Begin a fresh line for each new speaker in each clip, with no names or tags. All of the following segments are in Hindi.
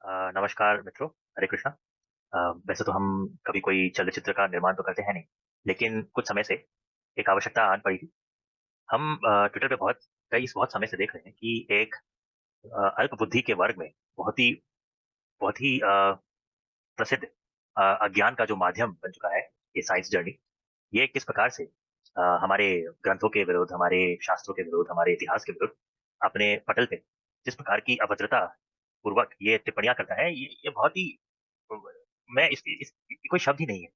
नमस्कार मित्रों, हरे कृष्णा। वैसे तो हम कभी कोई चलचित्र का निर्माण तो करते हैं नहीं, लेकिन कुछ समय से एक आवश्यकता आन पड़ी थी। हम ट्विटर पे बहुत समय से देख रहे हैं कि एक अल्प बुद्धि के वर्ग में बहुत ही प्रसिद्ध अज्ञान का जो माध्यम बन चुका है, ये साइंस जर्नी, ये किस प्रकार से हमारे ग्रंथों के विरुद्ध, हमारे शास्त्रों के विरुद्ध, हमारे इतिहास के विरुद्ध अपने पटल पे जिस प्रकार की अभद्रता पूर्वक ये टिप्पणियां करता है, ये बहुत ही मैं इस कोई शब्द ही नहीं है।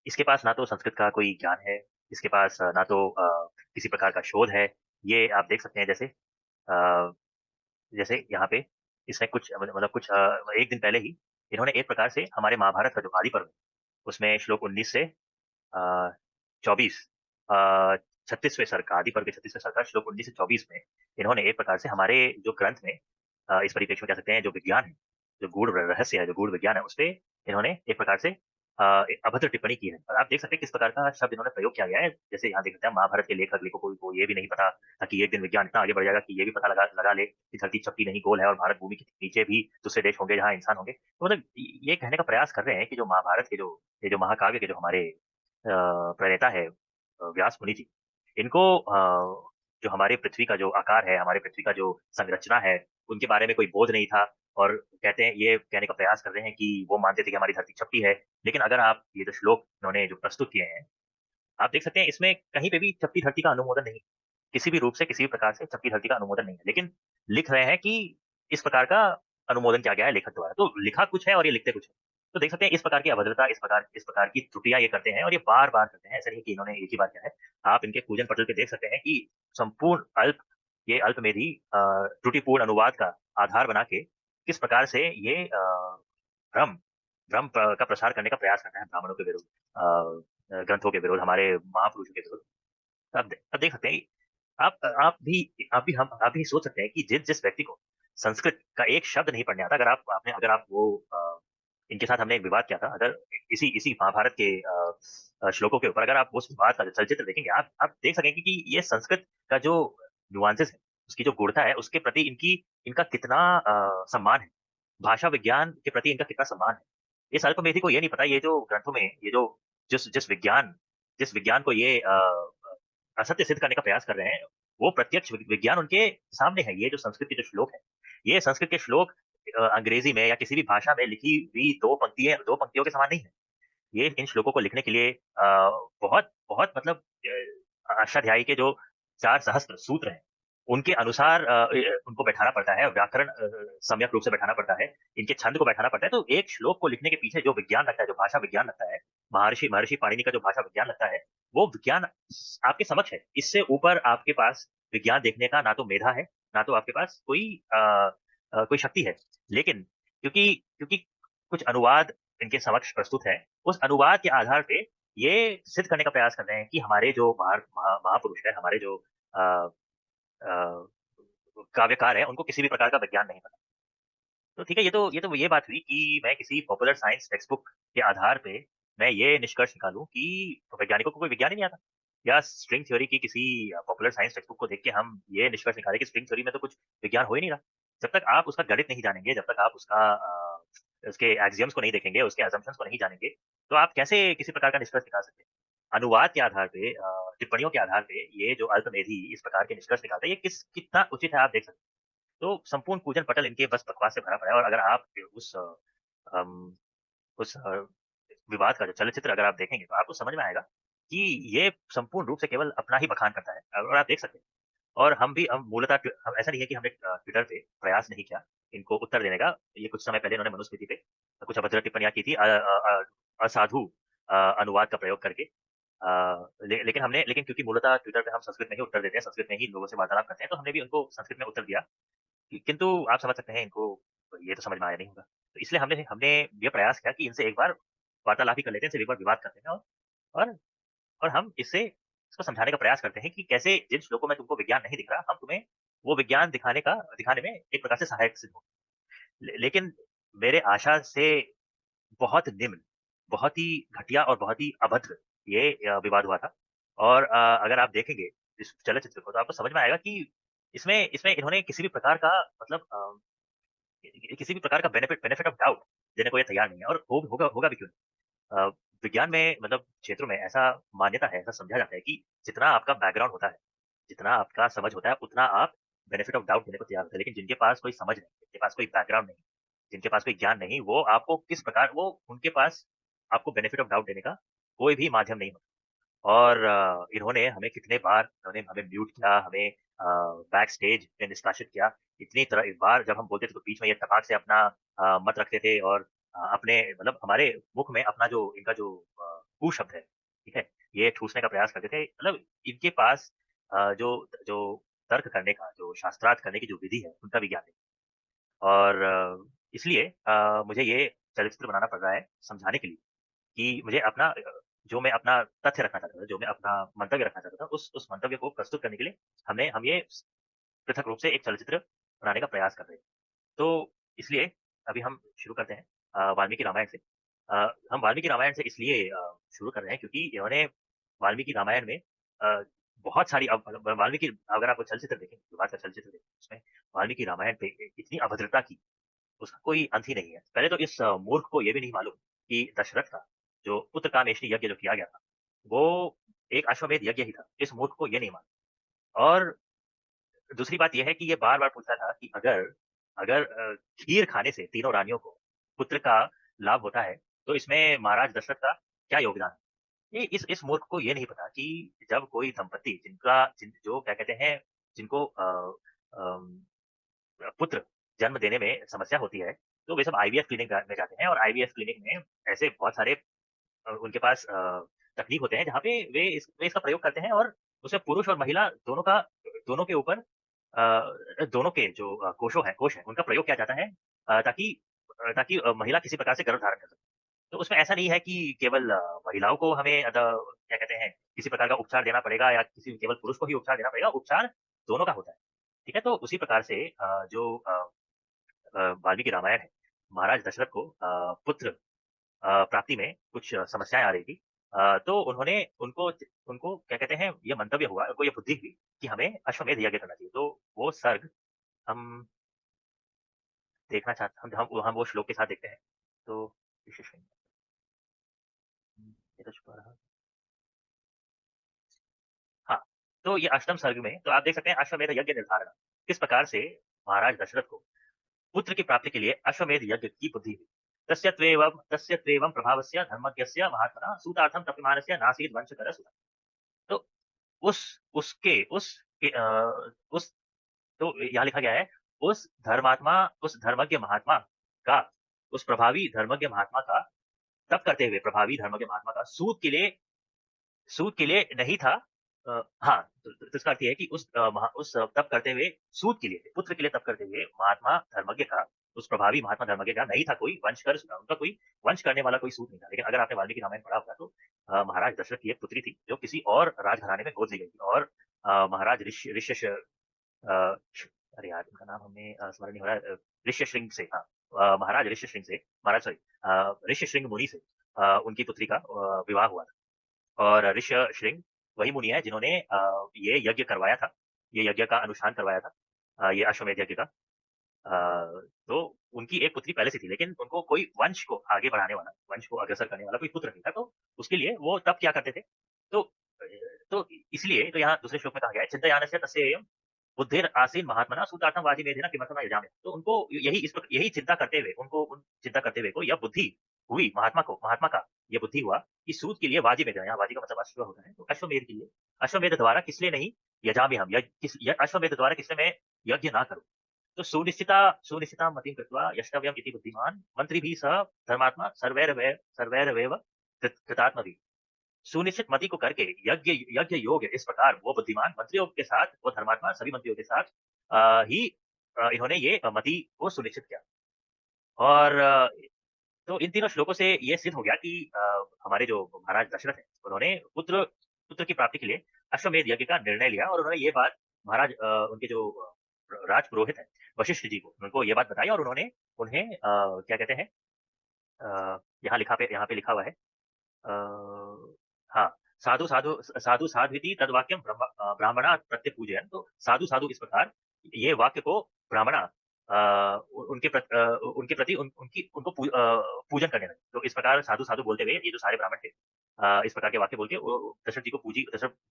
इसके पास ना तो संस्कृत का कोई ज्ञान है, इसके पास ना तो किसी प्रकार का शोध है। ये आप देख सकते हैं जैसे यहाँ पे इसने कुछ मतलब कुछ 1 दिन पहले ही इन्होंने एक प्रकार से हमारे महाभारत का जो आदि पर्व है, उसमें श्लोक 19 से 24 अ, 36वें सर्ग आदि पर्व के 36वें सर्ग का श्लोक 19 से 24 में इन्होंने एक प्रकार से हमारे जो ग्रंथ में इस परिप्रेक्ष्य में कह सकते हैं जो विज्ञान है, जो गूढ़ रहस्य है, जो गूढ़ विज्ञान है, उसपे इन्होंने एक प्रकार से अभद्र टिप्पणी की है। और आप देख सकते हैं किस प्रकार का शब्द इन्होंने प्रयोग किया गया है। जैसे यहाँ देख सकते हैं महाभारत के लेखक लेखकों को ये भी नहीं पता था कि एक दिन विज्ञान इतना आगे बढ़ जाएगा कि ये भी पता लगा लगा ले कि धरती चपटी नहीं गोल है और भारत भूमि के नीचे भी दूसरे देश होंगे जहाँ इंसान होंगे। तो मतलब ये कहने का प्रयास कर रहे हैं कि जो महाभारत के जो ये जो महाकाव्य के जो हमारे प्रणेता है व्यास मुनि जी, इनको जो हमारे पृथ्वी का जो आकार है, हमारे पृथ्वी का जो संरचना है, उनके बारे में कोई बोध नहीं था। और कहते हैं ये कहने का प्रयास कर रहे हैं कि वो मानते थे कि हमारी धरती चपटी है। लेकिन अगर आप ये जो श्लोक इन्होंने जो प्रस्तुत किए हैं, आप देख सकते हैं इसमें कहीं पे भी चपटी धरती का अनुमोदन नहीं। किसी भी रूप से, किसी भी प्रकार से चपटी धरती का अनुमोदन नहीं है। लेकिन लिख रहे हैं कि इस प्रकार का अनुमोदन किया गया है लेखक द्वारा। तो लिखा कुछ है और ये लिखते कुछ है। तो देख सकते हैं इस प्रकार की अभद्रता, इस प्रकार की त्रुटियाँ ये करते हैं और ये बार-बार करते हैं। ऐसा नहीं है कि इन्होंने एक ही बार किया है। आप इनके पूजन पटल पे देख सकते हैं कि संपूर्ण ये अल्पमेधि त्रुटिपूर्ण अनुवाद का आधार बना के किस प्रकार से ये भ्रम भ्रम का प्रसार करने का प्रयास करता है ब्राह्मणों के विरुद्ध, ग्रंथों के विरुद्ध, हमारे महापुरुषों के विरुद्ध। आप देख सकते हैं आप भी सोच सकते हैं कि जिस व्यक्ति को संस्कृत का एक शब्द नहीं पढ़ने आता, अगर आप वो इनके साथ हमने एक विवाद किया था, अगर इसी इसी महाभारत के श्लोकों के ऊपर अगर आप उस विवाद का जो चलचित्र देखेंगे, आप देख सकेंगे कि ये संस्कृत का जो नुआंसेस है, उसकी जो गूढ़ता है, उसके प्रति इनकी इनका कितना सम्मान है। भाषा विज्ञान के प्रति इनका कितना सम्मान है। इस अल्पमेधि को ये नहीं पता, ये जो ग्रंथों में ये जो जिस जिस विज्ञान को ये असत्य सिद्ध करने का प्रयास कर रहे हैं, वो प्रत्यक्ष विज्ञान उनके सामने है। ये जो संस्कृत के जो श्लोक है, ये संस्कृत के श्लोक अंग्रेजी में या किसी भी भाषा में लिखी हुई 2 पंक्तियों के समान नहीं है। ये इन श्लोकों को लिखने के लिए बहुत बहुत मतलब अष्टाध्यायी के जो 4 सहस्त्र सूत्र हैं, उनके अनुसार उनको बैठाना पड़ता है, व्याकरण सम्यक रूप से बैठाना पड़ता है, इनके छंद को बैठाना पड़ता है। तो एक श्लोक को लिखने के पीछे जो विज्ञान लगता है, जो भाषा विज्ञान लगता है, महर्षि महर्षि पाणिनि का जो भाषा विज्ञान लगता है, वो विज्ञान आपके समक्ष है। इससे ऊपर आपके पास विज्ञान देखने का ना तो मेधा है, ना तो आपके पास कोई शक्ति है। लेकिन क्योंकि क्योंकि कुछ अनुवाद इनके समक्ष प्रस्तुत है, उस अनुवाद के आधार पे ये सिद्ध करने का प्रयास कर रहे हैं कि हमारे जो महापुरुष है, हमारे जो अ, अ, काव्यकार है, उनको किसी भी प्रकार का विज्ञान नहीं पता। तो ठीक है, ये बात हुई कि मैं किसी पॉपुलर साइंस टेक्स्ट बुक के आधार पे मैं ये निष्कर्ष निकालूँ कि वैज्ञानिकों को कोई विज्ञान ही नहीं आता। या स्ट्रिंग थ्योरी की किसी पॉपुलर साइंस टेक्स्ट बुक को देख के हम ये निष्कर्ष निकालें कि स्ट्रिंग थ्योरी में तो कुछ विज्ञान हो ही नहीं रहा। जब तक आप उसका गणित नहीं जानेंगे, जब तक आप उसके एक्सियम्स को नहीं देखेंगे, उसके असम्पशन्स को नहीं जानेंगे, तो आप कैसे किसी प्रकार का निष्कर्ष निकाल सकते हैं? अनुवाद के आधार पे टिप्पणियों के आधार पे ये जो अल्पमेधि इस प्रकार के निष्कर्ष निकालता है, ये कितना उचित है आप देख सकते हैं। तो संपूर्ण पूजन पटल इनके बस बकवास से भरा पड़ा है। और अगर आप अम, उस विवाद का जो चलचित्र अगर आप देखेंगे तो आपको समझ में आएगा कि ये संपूर्ण रूप से केवल अपना ही बखान करता है और आप देख सकते हैं। और हम मूलतः हम ऐसा नहीं है कि हमने ट्विटर पे प्रयास नहीं किया इनको उत्तर देने का। ये कुछ समय पहले इन्होंने मनुस्मृति पे कुछ अभद्र टिप्पणियां की थी असाधु अनुवाद का प्रयोग करके। लेकिन क्योंकि मूलतः ट्विटर पे हम संस्कृत में ही उत्तर देते हैं, संस्कृत में ही लोगों से वार्तालाप करते हैं, तो हमने भी उनको संस्कृत में उत्तर दिया। किंतु आप समझ सकते हैं इनको ये तो समझ में आया नहीं होगा। तो इसलिए हमने हमने ये प्रयास किया कि इनसे एक बार वार्तालाप ही कर लेते हैं, इनसे एक बार विवाद करते हैं और और हम इसको समझाने का प्रयास करते हैं कि कैसे जिन श्लोकों में तुमको विज्ञान नहीं दिख रहा, हम तुम्हें वो विज्ञान दिखाने में एक प्रकार से सहायक सिद्ध हों। लेकिन मेरे आशा से बहुत निम्न, बहुत ही घटिया और बहुत ही अभद्र ये विवाद हुआ था। और अगर आप देखेंगे इस चलचित्र को तो आपको समझ में आएगा कि इसमें इसमें इन्होंने किसी भी प्रकार का मतलब किसी भी प्रकार का बेनिफिट ऑफ डाउट देने को ये तैयार नहीं है और होगा होगा भी क्यों नहीं। विज्ञान में मतलब क्षेत्रों में ऐसा मान्यता है, ऐसा समझा जाता है कि जितना आपका बैकग्राउंड होता है, जितना आपका समझ होता है, उतना आप बेनिफिट ऑफ डाउट देने को तैयार होते हैं। लेकिन जिनके पास कोई समझ नहीं, जिनके पास कोई बैकग्राउंड नहीं, जिनके पास कोई ज्ञान नहीं, वो आपको किस प्रकार वो उनके पास आपको बेनिफिट ऑफ डाउट देने का कोई भी माध्यम नहीं होता। और इन्होंने हमें कितने बार इन्होंने हमें म्यूट किया, हमें बैक स्टेज पे निष्कासित किया। इतनी तरह एक बार जब हम बोलते थे तो बीच में ये टपाक से अपना मत रखते थे और अपने मतलब हमारे मुख में अपना जो इनका जो कू शब्द है, ठीक है? ये ठूसने का प्रयास करते थे। मतलब इनके पास जो जो तर्क करने का, जो शास्त्रार्थ करने की जो विधि है, उनका भी ज्ञान नहीं। और इसलिए मुझे ये चलचित्र बनाना पड़ रहा है समझाने के लिए कि मुझे अपना जो मैं अपना तथ्य रखना चाहता था, जो मैं अपना मंतव्य रखना चाहता था, उस मंतव्य को प्रस्तुत करने के लिए हम ये पृथक रूप से एक चलचित्र बनाने का प्रयास कर रहे हैं। तो इसलिए अभी हम शुरू करते हैं वाल्मीकि रामायण से। हम वाल्मीकि रामायण से इसलिए शुरू कर रहे हैं क्योंकि इन्होंने वाल्मीकि रामायण में बहुत सारी अब मतलब वाल्मीकि अगर आप वो चलचित्र देखें, शुरुआत का चलचित्र देखें, उसमें वाल्मीकि रामायण पे इतनी अभद्रता की उसका कोई अंत ही नहीं है। पहले तो इस मूर्ख को ये भी नहीं मालूम कि दशरथ का जो पुत्र कामेष्टि यज्ञ जो किया गया था, वो एक अश्वमेध यज्ञ ही था। इस मूर्ख को ये नहीं मालूम। और दूसरी बात ये है कि ये बार-बार पूछता था कि अगर अगर खीर खाने से तीनों रानियों को पुत्र का लाभ होता है, तो इसमें महाराज दशरथ का क्या योगदान है? ये इस मूर्ख को ये नहीं पता कि जब कोई दंपत्ति जो क्या कहते हैं, जिनको अम, पुत्र जन्म देने में समस्या होती है, तो वे सब आईवीएफ क्लिनिक में जाते हैं और आईवीएफ क्लिनिक में ऐसे बहुत सारे उनके पास तकनीक होते हैं जहाँ पे वे इसका प्रयोग करते हैं और उसमें पुरुष और महिला दोनों के ऊपर दोनों के जो कोश हैं, उनका प्रयोग किया जाता है ताकि महिला किसी प्रकार से गर्भ धारण कर सके। तो उसमें ऐसा नहीं है कि केवल महिलाओं को हमें क्या कहते हैं, किसी प्रकार का उपचार देना पड़ेगा या किसी केवल पुरुष को ही उपचार देना पड़ेगा, उपचार दोनों का होता है। ठीक है? तो उसी प्रकार से वाल्मीकि रामायण है, महाराज दशरथ को पुत्र प्राप्ति में कुछ समस्याएँ आ रही थी। तो उनको क्या कहते हैं, ये मंतव्य हुआ, उनको ये बुद्धि हुई कि हमें अश्वमेध यज्ञ करना चाहिए। तो वो सर्ग हम देखना चाहते हम वो श्लोक के साथ देखते हैं। तो विशेष नहीं। ये तो छुपा रहा। हाँ, तो ये अष्टम सर्ग में तो आप देख सकते हैं अश्वमेध यज्ञ निर्धारण। किस प्रकार से महाराज दशरथ को पुत्र की प्राप्ति के लिए अश्वमेध यज्ञ की बुद्धि हुई। तस्य त्वेवं प्रभावस्य धर्मज्ञस्य महात्मना सूतार्थं तप्यमानस्य नासीद वंशकर सुतः। तो उस उसके उस के उस तो यहाँ लिखा गया है उस धर्मज्ञ महात्मा का उस प्रभावी धर्मज्ञ महात्मा का तप करते हुए प्रभावी धर्मज्ञ महात्मा का सूत के लिए नहीं था। हाँ, तो इसका अर्थ ये है कि उस तप करते हुए सूत के लिए, पुत्र के लिए तप करते हुए महात्मा धर्मज्ञ का, उस प्रभावी महात्मा धर्मज्ञ का नहीं था कोई वंशकर उनका कोई वंश करने वाला कोई सूत नहीं था। लेकिन अगर आपने वाल्मीकि रामायण पढ़ा होगा तो महाराज दशरथ की एक पुत्री थी, जो किसी और राजघराने में गोद ली गई थी और महाराज अरे यार उनका नाम हमें स्मरण नहीं हो रहा है। ऋष्यशृंग से, हाँ, महाराज ऋष्यशृंग से, महाराज सॉरी ऋष्यशृंग मुनि से उनकी पुत्री का विवाह हुआ था। और ऋष्यशृंग वही मुनि है जिन्होंने ये यज्ञ करवाया था, ये यज्ञ का अनुष्ठान करवाया था, ये अश्वमेध यज्ञ का। तो उनकी एक पुत्री पहले से थी, लेकिन उनको कोई वंश को आगे बढ़ाने वाला, वंश को अग्रसर करने वाला कोई पुत्र नहीं था, तो उसके लिए वो तब क्या करते थे। तो इसलिए तो यहाँ दूसरे श्लोक में कहा गया है, चिंतयानस्य तस्येयं बुद्धिर आसीन महात्मना सूतार्थम वाजिमेधिना किमर्थम यजामहे। तो उनको यही चिंता करते हुए उन चिंता करते हुए को यह बुद्धि हुई, महात्मा का ये बुद्धि हुआ कि सूत के लिए वाजिमेधिना, यहाँ वाजी का मतलब अश्व होता है, तो अश्वमेध के लिए, अश्वमेध द्वारा किसलिए नहीं यजामि हम, अश्वमेध द्वारा किसलिए मैं यज्ञ ना करूं। तो सुनिश्चिता मतिं कृत्वा यष्टव्यम इति बुद्धिमान मंत्रिभिः सह धर्मात्मा सर्वैरवेव कृतात्मभिः। सुनिश्चित मति को करके यज्ञ योग इस प्रकार वो बुद्धिमान मंत्रियों के साथ, वो धर्मात्मा सभी मंत्रियों के साथ ही इन्होंने ये मति को सुनिश्चित किया। और तो इन तीनों श्लोकों से ये सिद्ध हो गया कि हमारे जो महाराज दशरथ हैं, उन्होंने पुत्र की प्राप्ति के लिए अश्वमेध यज्ञ का निर्णय लिया और उन्होंने ये बात महाराज उनके जो राज पुरोहित हैं वशिष्ठ जी को, उनको ये बात बताई और उन्होंने उन्हें क्या कहते हैं, यहाँ पे लिखा हुआ है, हाँ, साधु साध्विति तद्वाक्यम ब्राह्मणा प्रत्यपूजयन्। तो साधु इस प्रकार ये वाक्य को ब्राह्मणा उनके प्रति उनको पूजन करने लगे। तो इस प्रकार साधु-साधु बोलते हुए ये जो सारे ब्राह्मण थे इस प्रकार के वाक्य बोल के वो दशरथ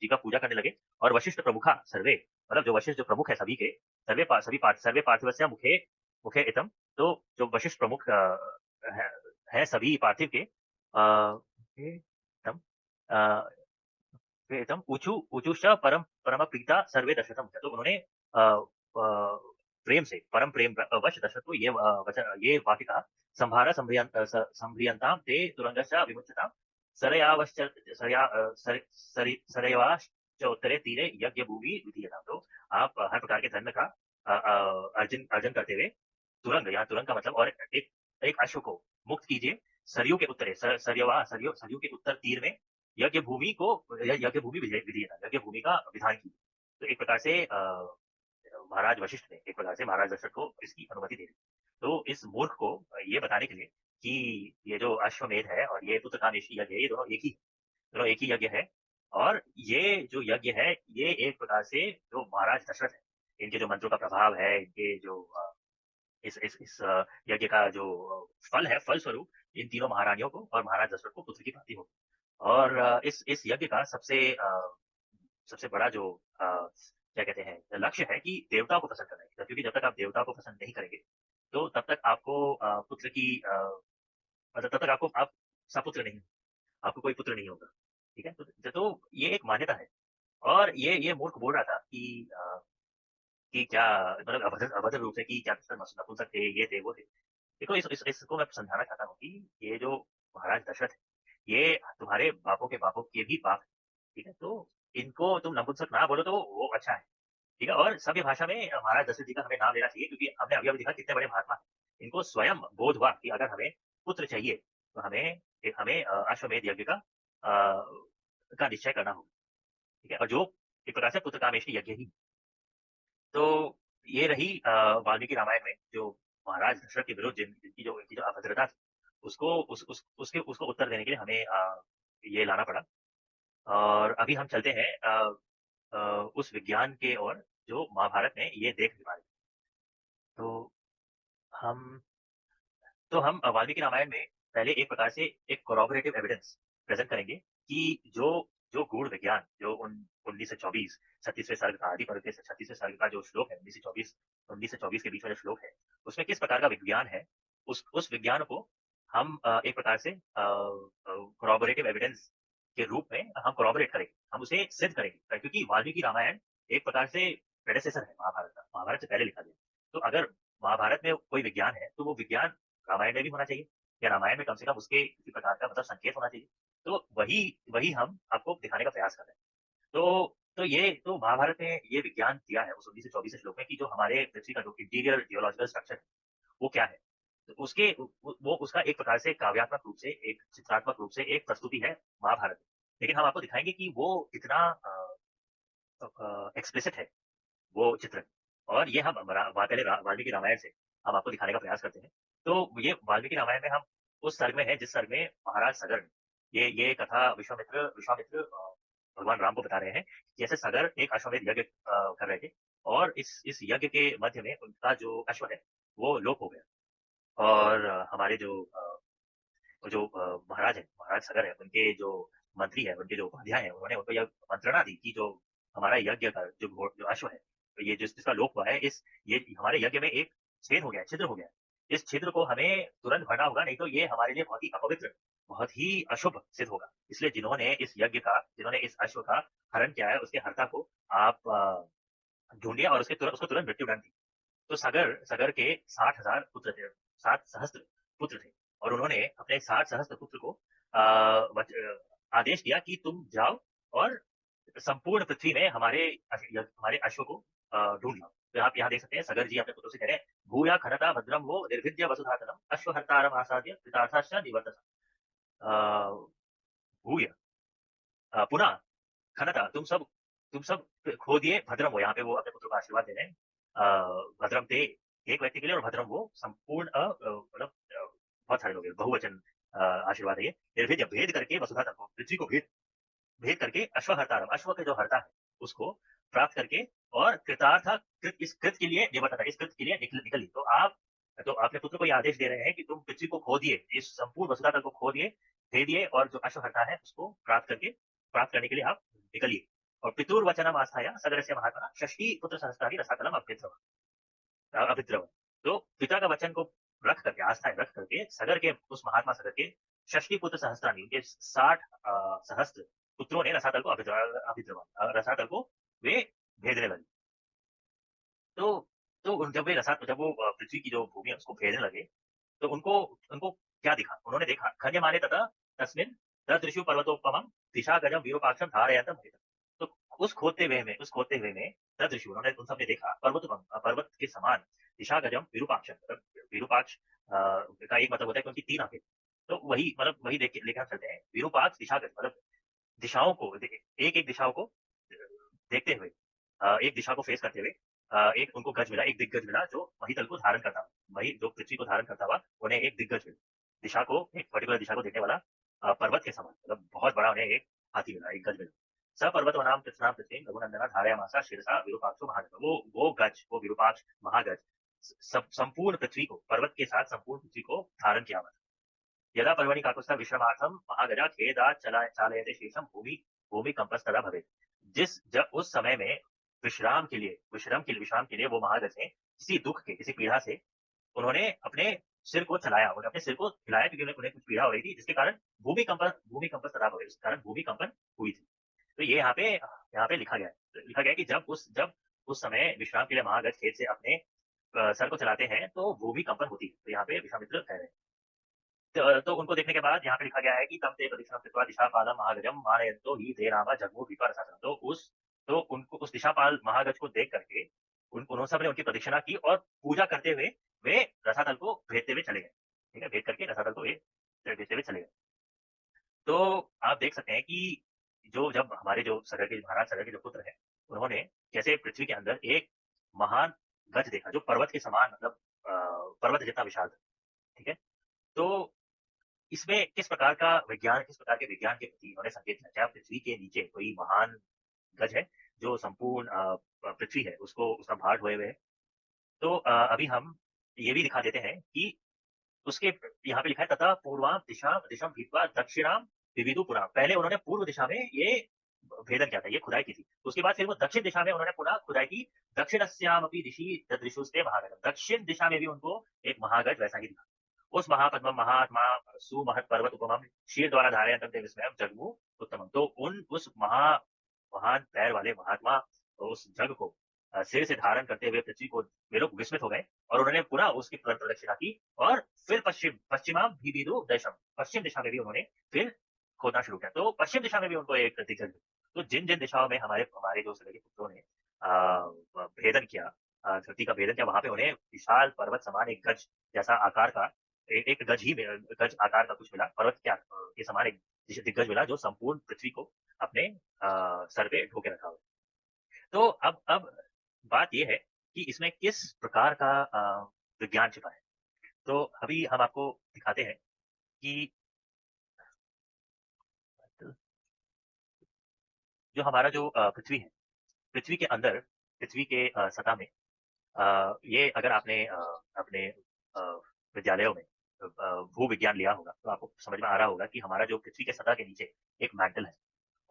जी का पूजा करने लगे और वशिष्ठ प्रमुखा सर्वे मतलब जो वशिष्ठ जो प्रमुख है सभी के सर्वे पार्थिवस्य मुखे मुखे इतम तो जो वशिष्ठ प्रमुख है, सभी पार्थिव के मुखे इतम वेदम ऊचु ऊचुश्च परम प्रीता सर्वे दशरथम तो उन्होंने प्रेम से परम प्रेम वश दशरथ को ये वाक्य कहा संभ्रियंताम ते तुरंगश्च विमुच्यताम सरयावश्च सरयवाश्च उत्तरे तीरे यज्ञ भूमि विधीयताम तो आप हर प्रकार के धर्म का अर्जन अर्जन करते हुए तुरंग यहाँ तुरंग का मतलब और एक एक अश्व को मुक्त कीजिए सरयू के उत्तरे सरयू के उत्तर तीर में यज्ञ भूमि को यज्ञ भूमि विधेयता यज्ञ भूमि का विधान की तो एक प्रकार से महाराज वशिष्ठ ने एक प्रकार से महाराज दशरथ को इसकी अनुमति दे दी तो इस मूर्ख को ये बताने के लिए कि ये जो अश्वमेध है और ये पुत्रकामेष्टि यज्ञ है ये दोनों एक ही यज्ञ है और ये जो यज्ञ है ये एक प्रकार से जो महाराज दशरथ है इनके जो मंत्रों का प्रभाव है इनके जो इस यज्ञ का जो फल है फल स्वरूप इन तीनों महारानियों को और महाराज दशरथ को पुत्र की प्राप्ति होगी और इस यज्ञ का सबसे बड़ा जो क्या कहते हैं लक्ष्य है कि देवताओं को प्रसन्न करना है क्योंकि जब तक आप देवताओं को प्रसन्न नहीं करेंगे तो तब तक आपको पुत्र की मतलब तब तक आप सपुत्र नहीं आपको कोई पुत्र नहीं होगा ठीक है तो ये एक मान्यता है और ये मूर्ख बोल रहा था कि क्या मतलब अभद्र रूप से कि क्या नपुंसक थे ये थे वो थे देखो इसको मैं समझाना चाहता हूँ कि ये जो महाराज दशरथ है ये तुम्हारे बापों के भी बाप है ठीक है तो इनको तुम नपुंसक ना बोलो तो वो अच्छा है ठीक है और सभ्य भाषा में महाराज दशरथ जी का हमें नाम लेना चाहिए क्योंकि हमने अभी अभी देखा कितने बड़े महात्मा हैं इनको स्वयं बोध हुआ कि अगर हमें पुत्र चाहिए तो हमें अश्वमेध यज्ञ का निश्चय करना होगा ठीक है और जो एक प्रकार से पुत्र कामेष्टि यज्ञ ही तो ये रही वाल्मीकि रामायण में जो महाराज दशरथ के विरुद्ध इनकी जो अभद्रता थी उसको उत्तर देने के लिए हमें ये लाना पड़ा और अभी हम चलते हैं उस विज्ञान के ओर जो महाभारत में ये देख नहीं पा रहे तो हम हम वाल्मीकि रामायण में पहले एक प्रकार से एक कोरोबोरेटिव एविडेंस प्रेजेंट करेंगे कि जो जो गूढ़ विज्ञान जो 1924 36वें सर्ग का आदि पर्व के 36वें सर्ग का जो श्लोक है 1924 के बीच में जो श्लोक है उसमें किस प्रकार का विज्ञान है उस विज्ञान को हम एक प्रकार से कोरोबोरेटिव एविडेंस के रूप में हम कोरोबोरेट करेंगे हम उसे सिद्ध करेंगे क्योंकि वाल्मीकि रामायण एक प्रकार से प्रेडेसेसर है महाभारत का महाभारत से पहले लिखा गया तो अगर महाभारत में कोई विज्ञान है तो वो विज्ञान रामायण में भी होना चाहिए या रामायण में कम से कम उसके किसी प्रकार का मतलब संकेत होना चाहिए तो वही हम आपको दिखाने का प्रयास कर रहे हैं तो ये तो महाभारत में ये विज्ञान दिया है उस 1924 श्लोक में कि जो हमारे पृथ्वी का जो इंटीरियर जियोलॉजिकल स्ट्रक्चर है वो क्या है तो वो उसका एक प्रकार से काव्यात्मक रूप से एक चित्रात्मक रूप से एक प्रस्तुति है महाभारत लेकिन हम आपको दिखाएंगे कि वो कितना एक्सप्लिसिट है वो चित्र और ये हम पहले वाल्मीकि रामायण से हम आपको दिखाने का प्रयास करते हैं तो ये वाल्मीकि रामायण में हम उस सर्ग में है जिस सर्ग में महाराज सगर ये कथा विश्वामित्र भगवान राम को बता रहे हैं जैसे सगर एक अश्वमेध यज्ञ कर रहे थे और इस यज्ञ के मध्य में उनका जो अश्व है वो लोप हो गया और हमारे जो महाराज है महाराज सगर है उनके जो मंत्री है उनके जो उपाध्याय है उन्होंने उनको यह मंत्रणा दी कि जो हमारा यज्ञ का जो अश्व है तो ये जिसका लोप हुआ है ये हमारे यज्ञ में एक छेद हो गया छिद्र हो गया इस छिद्र को हमें तुरंत भरना होगा नहीं तो ये हमारे लिए बहुत ही अपवित्र बहुत ही अशुभ सिद्ध होगा इसलिए जिन्होंने इस अश्व का हरण किया है उसके हर्ता को आप ढूंढिए और उसको तुरंत मृत्यु दंड दी तो सगर के 60,000 पुत्र थे 60 सहस्त्र पुत्र थे और उन्होंने अपने 60 सहस्त्र पुत्र को आदेश दिया कि तुम जाओ और संपूर्ण पृथ्वी में हमारे अश्व को ढूंढ लो तो आप यहाँ देख सकते हैं सगर जी अपने पुत्रों से कह रहे हैं भूया खनता भद्रम वो निर्भिद्य वसुधातनम अश्वहर्तारम आसाद्य पितार्थाश्च निवर्तसा भूय पुनः खनता तुम सब खोदिए भद्रम वो यहाँ पे वो अपने पुत्रों का आशीर्वाद दे रहे हैं भद्रम ते एक व्यक्ति के लिए और भद्रम वो संपूर्ण मतलब बहुत सारे लोग बहुवचन आशीर्वाद है ये निर्भिद्य भेद करके वसुधातन को पृथ्वी को भेद करके अश्वहर्तारम अश्व के जो हर्ता है उसको प्राप्त करके और कृतार्थ इस कृत के लिए निवर्तता इस कृत के लिए निकली तो अपने पुत्र को ये आदेश दे रहे हैं कि तुम पृथ्वी को खोदिए, इस संपूर्ण वसुधा तल को खोदिए, भेदिए और जो अश्वहर्ता है उसको प्राप्त करने के लिए आप निकलिए। और पितुर्वचनम आस्थाया सगरस्य महात्मना षष्ठी पुत्र सहस्त्राणि रसातलम अभिद्रव। तो पिता का वचन को रख करके, आस्था रख करके सगर के उस महात्मा सगर के षष्ठी पुत्र सहस्त्राणी, उनके 60 सहस्त्र पुत्रों ने रसातल को रसातल को वे भेदने लगे। जब वे जब वो पृथ्वी की जो भूमि है उसको भेदने लगे, तो उनको उनको क्या दिखा? उन्होंने देखा खन्यमाने तथा तस्मिन् तदृशु पर्वतोपमं दिशागजं विरूपाक्षं धारयन्तम हरितम। तो उस खोदते हुए में तदृशु, उन्होंने उन सबने देखा पर्वत के समान दिशागजं विरूपाक्षं, मतलब विरूपाक्ष का एक मतलब होता है कि उनकी 3 आंखें। तो वही देख के लेके हम चलते हैं। विरूपाक्ष दिशागज मतलब दिशाओं को एक-एक दिशाओं को देखते हुए, एक दिशा को फेस करते हुए एक उनको गज मिला, एक दिग्गज मिला जो महितल को धारण करता हुआ, वही जो पृथ्वी को धारण करता हुआ, उन्हें एक दिग्गज मिला। दिशा को, एक पर्टिकुलर दिशा को देखने वाला पर्वत के समान, मतलब बहुत बड़ा उन्हें एक हाथी मिला, एक गज मिला। स पर्वतवनाम कृत्स्नाम पृथ्वीं रघुनंदना धारयामासा शिरसा विरूपाक्षो महागज। वो गज, वो विरूपाक्ष महागज संपूर्ण पृथ्वी को, पर्वत के साथ संपूर्ण पृथ्वी को धारण किया हुआ था। यदा पर्वणि काकुत्स्थ विश्रमार्थम महागजा खेदात् चालयते शेषम भूमि भूमि कंपस्तदा भवेत्। जब उस समय में विश्राम के लिए वो महागज ने किसी दुख के, किसी पीड़ा से उन्होंने अपने सिर को चलाया, उन्होंने अपने सिर को हिलाया, क्योंकि उन्हें कुछ पीड़ा हो रही थी, जिसके कारण भूमि कंपन तदा भवेत्, उसके कारण भूमि कंपन हुई थी। तो ये यहाँ पे लिखा गया है, लिखा गया है कि जब उस समय विश्राम के लिए महागज खेत से अपने सर को चलाते हैं तो भूमि कंपन होती है। तो यहाँ पे विश्वामित्र कह रहे हैं। तो उनको देखने के बाद यहाँ पे लिखा गया है कि तम ते प्रदक्षिणम कृत्वा दिशापालम महागजम मानयन्तो हि ते रामा जग्मुः भीत्वा रसातलम्। तो उनको उस दिशापाल महागज को देख करके उन सब ने उनकी प्रदक्षिणा की और पूजा करते हुए वे रसातल को भेदते हुए चले गए। ठीक है, भेद करके रसातल को भेदते हुए चले गए। तो आप देख सकते हैं कि जब हमारे जो महाराज सगर के जो पुत्र हैं, उन्होंने कैसे पृथ्वी के अंदर एक महान गज देखा जो पर्वत के समान, मतलब पर्वत जितना विशाल था। ठीक है, तो इसमें किस प्रकार के विज्ञान के प्रति उन्होंने संकेत किया? क्या पृथ्वी के नीचे कोई महान गज है जो संपूर्ण पृथ्वी है उसको, उसका भार ढोए हुए है? तो अभी हम ये भी दिखा देते हैं कि उसके यहाँ पे लिखा है तथा पूर्वाम दिशम भीत्वा दक्षिणाम विविधु पुनः। पहले उन्होंने पूर्व दिशा में ये भेदन किया था, ये खुदाई की थी। उसके बाद फिर वो दक्षिण दिशा में उन्होंने पुनः खुदाई की। दक्षिणस्यामपि दिशि ददृशुस्ते महागजम्। दक्षिण दिशा में भी उनको एक महागज वैसा ही दिखा। उस महापद्मम महात्मा सुमहत पर्वत उपमम शीर द्वारा धारयन्तम ते विस्मयम जगमु उत्तमम। तो उस महान पैर वाले महात्मा उस जग को सिर से धारण करते हुए पृथ्वी को वे लोग विस्मित हो गए और उन्होंने पुनः उसकी प्रदक्षिणा की और फिर पश्चिमा भीबिदु दशम, पश्चिम दिशा में भी उन्होंने फिर खोदना शुरू किया। तो पश्चिम दिशा में भी उनको एक दिग्गज मिला। तो जिन जिन दिशाओं में हमारे हमारे जो सगे पुत्रों ने भेदन किया, धरती का भेदन किया, वहां पे उन्हें विशाल पर्वत समान एक गज जैसा आकार का एक गज आकार का कुछ मिला, पर्वत के समान एक दिग्गज मिला जो संपूर्ण पृथ्वी को अपने सर पे ढोके रखा हुआ। तो अब बात ये है कि इसमें किस प्रकार का विज्ञान छिपा है। तो अभी हम आपको दिखाते हैं कि जो हमारा जो पृथ्वी है, पृथ्वी के अंदर, पृथ्वी के सतह में ये अगर आपने अपने अ, विद्यालयों में भूविज्ञान लिया होगा तो आपको समझ में आ रहा होगा कि हमारा जो पृथ्वी के सतह के नीचे एक मैंटल है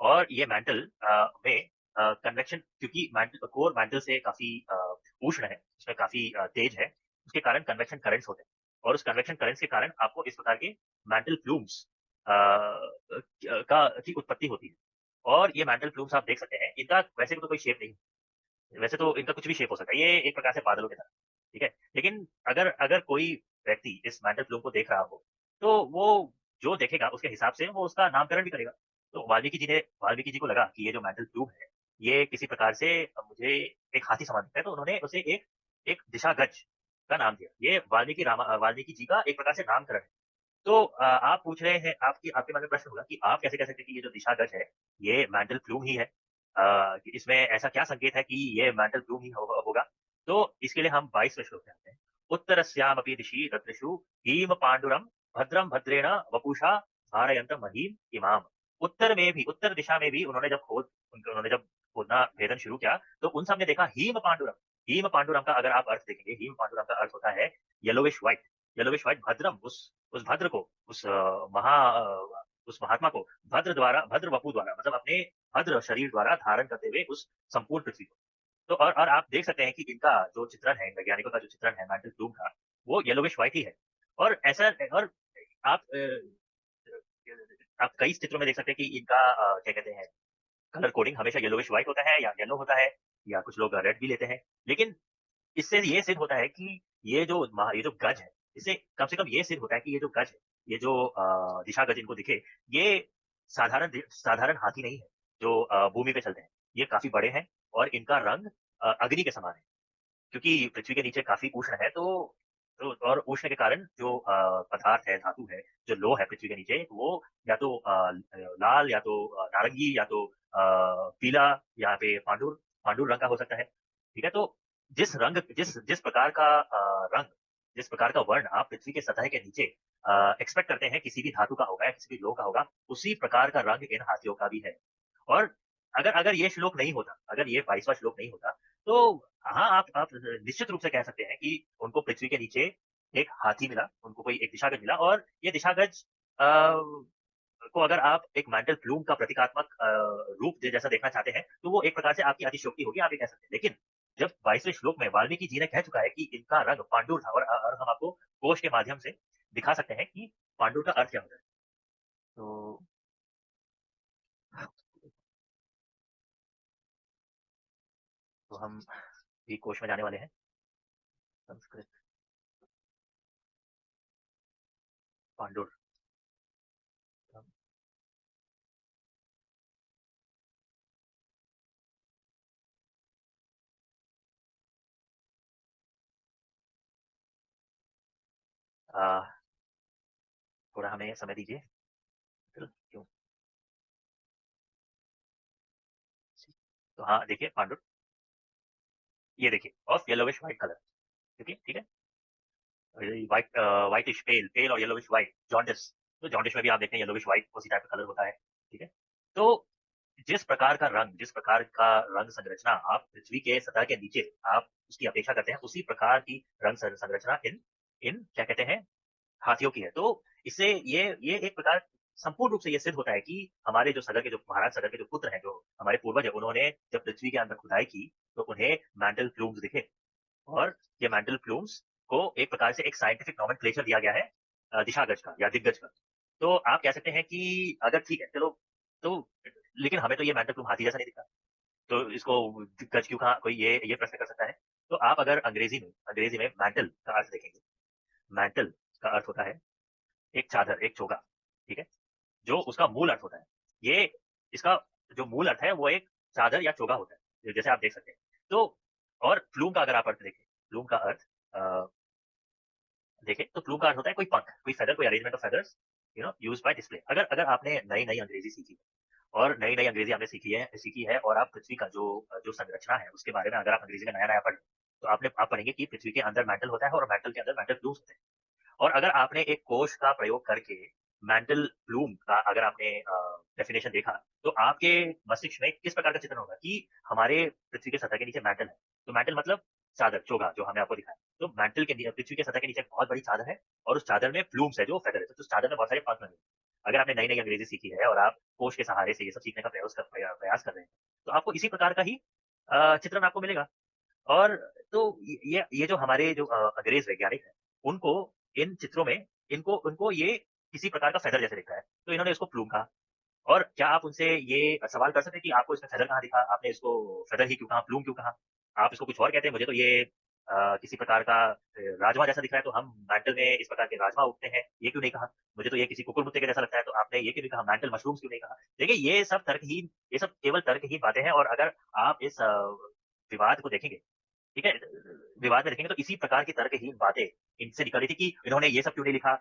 और ये मैंटल में कन्वेक्शन, क्योंकि मैंटल कोर मैंटल से काफी उष्ण है, उसमें काफी तेज है, उसके कारण कन्वेक्शन करंट्स होते हैं और उस कन्वेक्शन करंट्स के कारण आपको इस प्रकार के मैंटल प्लूम्स का की उत्पत्ति होती है। और ये मैंटल प्लूम्स आप देख सकते हैं, इनका वैसे तो कोई शेप नहीं है, वैसे तो इनका कुछ भी शेप हो सकता है, ये एक प्रकार से बादलों की तरह, ठीक है। लेकिन अगर अगर कोई व्यक्ति इस मैंटल प्लूम को देख रहा हो तो वो जो देखेगा उसके हिसाब से वो उसका नामकरण भी करेगा। तो वाल्मीकि जी को लगा कि ये जो मेंटल ट्यूब है, ये किसी प्रकार से मुझे एक हाथी समान दिखता है, तो उन्होंने उसे एक एक दिशागज का नाम दिया। ये वाल्मीकि जी का एक प्रकार से नामकरण है। तो आप पूछ रहे हैं, आपके मन में प्रश्न होगा कि आप कैसे कह सकते हैं कि ये जो दिशागज है, ये मेंटल प्लूम ही है? इसमें ऐसा क्या संकेत है कि ये मेंटल प्लूम ही होगा? तो इसके लिए हम 22वें श्लोक में आते हैं। उत्तरस्यामपि दिशि रत्रिषु हीम पांडुरम भद्रम भद्रेण वपुषा धारयन्तम महीम इमाम। उत्तर दिशा में भी उन्होंने जब खोदना भेदन शुरू किया तो उन सब ने देखा हीम पांडुरम। हीम पांडुरम का अगर आप अर्थ देखेंगे, हीम पांडुरम का अर्थ होता है येलोविश व्हाइट भद्रम उस भद्र को उस महात्मा को भद्र वपु द्वारा मतलब अपने भद्र शरीर द्वारा धारण करते हुए उस संपूर्ण पृथ्वी को। तो और आप देख सकते हैं कि इनका जो चित्रण है, वैज्ञानिकों का जो चित्रण है मेंटल ब्लूम का, वो येलोविश व्हाइट ही है। और ऐसा और आप आप कई चित्रों में देख सकते हैं कि इनका क्या कहते हैं, कलर कोडिंग हमेशा येलोविश व्हाइट होता है या येलो होता है, या कुछ लोग रेड भी लेते हैं। लेकिन इससे ये सिद्ध होता है कि ये जो गज है, इससे कम से कम ये सिद्ध होता है कि ये जो गज है, ये जो दिशा गज इनको दिखे, ये साधारण हाथी नहीं है जो भूमि पे चलते हैं। ये काफ़ी बड़े हैं और इनका रंग अग्नि के समान है। क्योंकि पृथ्वी के नीचे काफ़ी उष्ण है, तो और उष्ण के कारण जो पदार्थ है, धातु है, जो लोह है पृथ्वी के नीचे, वो या तो लाल या तो नारंगी या तो पीला, यहाँ पे पांडुर पांडुर रंग का हो सकता है। ठीक है? तो जिस प्रकार का रंग, जिस प्रकार का वर्ण आप पृथ्वी के सतह के नीचे एक्सपेक्ट करते हैं किसी भी धातु का होगा या किसी भी लोह का होगा, उसी प्रकार का रंग इन हाथियों का भी है। और अगर अगर ये श्लोक नहीं होता, अगर ये 22वां श्लोक नहीं होता, तो हाँ, आप निश्चित रूप से कह सकते हैं कि उनको पृथ्वी के नीचे एक हाथी मिला, उनको कोई एक दिशागज मिला, और ये दिशागज को अगर आप एक मेंटल प्लूम का प्रतीकात्मक रूप जैसा देखना चाहते हैं, तो वो एक प्रकार से आपकी अतिशयोक्ति होगी, आप ये कह सकते हैं। लेकिन जब 22वें श्लोक में वाल्मीकि जी ने कह चुका है कि इनका रंग पांडुर था, और हम आपको कोश के माध्यम से दिखा सकते हैं कि पांडुर का अर्थ क्या होता है। तो तो हम भी कोश में जाने वाले हैं। संस्कृत पांडुर। आ, थोड़ा हमें समय दीजिए। क्यों? तो हाँ, देखिए पांडुर, ये देखिए ऑफ येलोविश व्हाइट कलर। ठीक है। व्हाइट व्हाइटिश पेल पेल और येलोविश व्हाइट जॉन्डिस। तो जॉन्डिस में भी आप देखते हैं येलोविश व्हाइट उसी टाइप का कलर होता है। ठीक है। तो जिस प्रकार का रंग संरचना आप पृथ्वी के सतह के नीचे आप उसकी अपेक्षा करते हैं, उसी प्रकार की रंग संरचना इन इन क्या कहते हैं, हाथियों की है। तो इससे ये एक प्रकार संपूर्ण रूप से ये सिद्ध होता है कि हमारे जो सगर के जो महाराज सगर के जो पुत्र हैं, जो हमारे पूर्वज है, उन्होंने जब पृथ्वी के अंदर खुदाई की, तो उन्हें मेंटल प्लूम्स दिखे। और ये मेंटल प्लूम्स को एक प्रकार से एक साइंटिफिक नोमेनक्लेचर दिया गया है दिशागज का या दिग्गज का। तो आप कह सकते हैं कि अगर ठीक है, चलो, तो लेकिन हमें तो ये मेंटल प्लूम हाथी जैसा नहीं दिखता, तो इसको दिग्गज क्यों कहा, कोई ये प्रश्न कर सकता है। तो आप अगर अंग्रेजी में मेंटल का अर्थ देखेंगे, मेंटल का अर्थ होता है एक चादर, एक चोगा। ठीक है? जो उसका मूल अर्थ होता है, ये इसका जो मूल अर्थ है वो एक चादर या चोगा होता है, जैसे आप देख सकते हैं। तो और प्लूम का अगर आप अर्थ देखें, प्लूम का अर्थ देखें, तो प्लूम का अर्थ होता है कोई पंख, कोई फेदर, कोई arrangement of feathers used by display. अगर अगर आपने नई नई अंग्रेजी सीखी है, और नई नई अंग्रेजी आपने सीखी है और आप पृथ्वी का जो जो संरचना है उसके बारे में अगर आप अंग्रेजी में नया नया पढ़, तो आप पढ़ेंगे कि पृथ्वी के अंदर मेंटल होता है और मेंटल के अंदर मेंटल प्लूम्स होते हैं। और अगर आपने एक कोश का प्रयोग करके मेंटल ब्लूम का अगर आपने डेफिनेशन देखा, तो आपके मस्तिष्क में किस प्रकार का चित्रण होगा कि हमारे पृथ्वी के सतह के नीचे मेंटल है। तो मेंटल मतलब चादर, चोगा, जो हमने आपको दिखाया। तो मेंटल के पृथ्वी के सतह के नीचे एक बहुत बड़ी चादर है, और उस चादर में प्लूम्स है जो फेदर है, तो उस चादर में बहुत सारे पंख लगे। अगर आपने नई नई अंग्रेजी सीखी है और आप कोश के सहारे से ये सब सीखने का प्रयास कर रहे हैं, तो आपको इसी प्रकार का ही चित्रण आपको मिलेगा। और तो ये जो हमारे जो अंग्रेज वैज्ञानिक हैं, उनको इन चित्रों में इनको उनको ये किसी प्रकार का फेदर जैसे दिखता है, तो इन्होंने इसको प्लूम कहा। और क्या आप उनसे ये सवाल कर सकते हैं कि आपको इसमें फेदर कहाँ दिखा, आपने इसको फेदर ही क्यों कहा, प्लूम क्यों कहा? आप इसको कुछ और कहते हैं, मुझे तो ये किसी प्रकार का राजमा जैसा दिख रहा है, तो हम मेंटल में इस प्रकार के राजमा उगते हैं, ये क्यों नहीं कहा? मुझे तो ये किसी कुकुर मुत्ते के जैसा लगता है, तो आपने ये क्यों नहीं कहा, मेंटल मशरूम्स क्यों नहीं कहा? देखिए, ये सब केवल तर्कहीन बातें हैं, और अगर आप इस विवाद को देखेंगे, ठीक है? विवाद में देखेंगे तो इसी प्रकार की तर्कहीन बातें इनसे निकल रही थी कि इन्होंने ये सब क्यों नहीं लिखा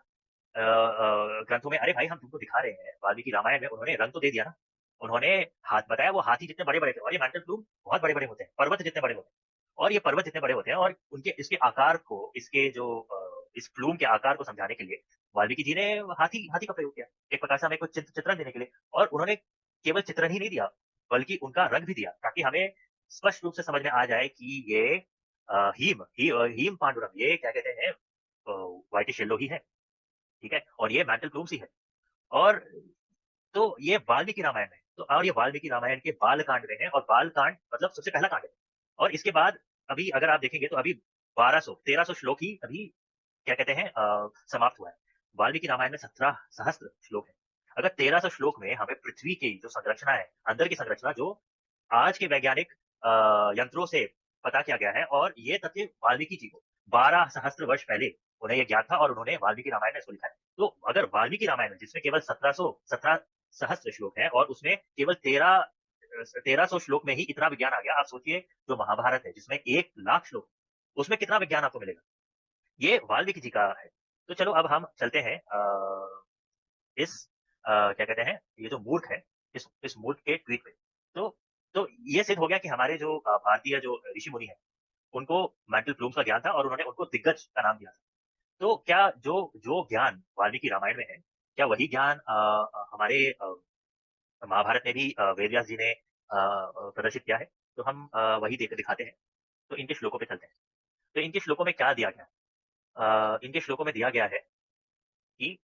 ग्रंथों में। अरे भाई, हम तुमको दिखा रहे हैं, वाल्मीकि रामायण में उन्होंने रंग तो दे दिया ना। उन्होंने हाथ बताया, वो हाथी जितने बड़े-बड़े थे, और ये मेंटल प्लूम बहुत बड़े-बड़े होते हैं, पर्वत जितने बड़े होते हैं। और ये पर्वत जितने बड़े होते हैं, और उनके इसके आकार को, इसके जो इस प्लूम के आकार को समझाने के लिए वाल्मीकि जी ने हाथी हाथी का प्रयोग किया। एक प्रकार से हमें कुछ चित्रण देने के लिए। और उन्होंने केवल चित्रण ही नहीं दिया, बल्कि उनका रंग भी दिया, ताकि हमें स्पष्ट रूप से समझ में आ जाए कि ये हीम पांडुरंग, ये क्या कहते हैं, व्हाइटिश येलो ही है, ठीक है? और ये मैंटल प्लूम्स ही है। और तो ये वाल्मीकि रामायण में, तो और ये वाल्मीकि रामायण के बालकांड में है, और बालकांड मतलब सबसे पहला कांड है। और इसके बाद अभी अगर आप देखेंगे तो अभी 1300 श्लोक ही अभी क्या कहते हैं समाप्त हुआ है। वाल्मीकि रामायण में 17 सहस्त्र श्लोक है। अगर 1300 श्लोक में हमें पृथ्वी की जो संरचना है, अंदर की संरचना जो आज के वैज्ञानिक यंत्रों से पता किया गया है, और ये तथ्य वाल्मीकि जी को 12 सहस्त्र वर्ष पहले उन्हें ये ज्ञात था, और उन्होंने वाल्मीकि रामायण में इसको लिखा है। तो अगर वाल्मीकि रामायण में जिसमें केवल 17 सहस्त्र श्लोक है, और उसमें केवल 1300 श्लोक में ही इतना विज्ञान आ गया, आप सोचिए जो महाभारत है जिसमें 1 लाख श्लोक, उसमें कितना विज्ञान आपको मिलेगा। ये वाल्मीकि जी का है। तो चलो अब हम चलते हैं इस क्या कहते हैं, ये जो मूर्ख है, इस मूर्ख के ट्वीट पे। तो तो ये सिद्ध हो गया कि हमारे जो भारतीय जो ऋषि मुनि हैं, उनको मेंटल प्लूम्स का ज्ञान था, और उन्होंने उनको दिग्गज का नाम दिया था। तो क्या जो जो ज्ञान वाल्मीकि रामायण में है, क्या वही ज्ञान हमारे महाभारत में भी वेद व्यास जी ने प्रदर्शित किया है? तो हम वही देख दिखाते हैं। तो इनके श्लोकों पे चलते हैं। तो इनके श्लोकों में क्या दिया गया है? इनके श्लोकों में दिया गया है कि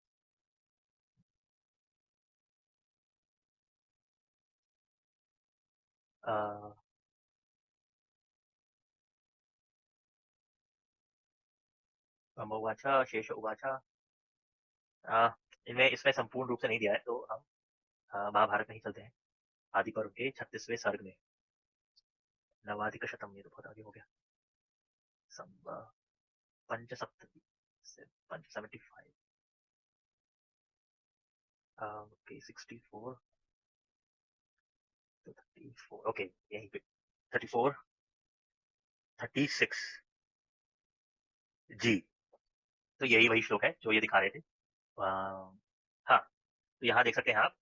अ, उवाच शेष उवाच, अ, इनमें इसमें संपूर्ण रूप से नहीं दिया है, तो हम महाभारत में ही चलते हैं। आदि पर्व के 36वें सर्ग में, नवाधिक शतम, ये तो बहुत आगे हो गया। पंचसप्तति से 575, ओके 64 तो 34, ओके यहीं पे 34 36 जी। तो यही वही श्लोक है जो ये दिखा रहे थे। हाँ, तो यहाँ देख सकते हैं आप।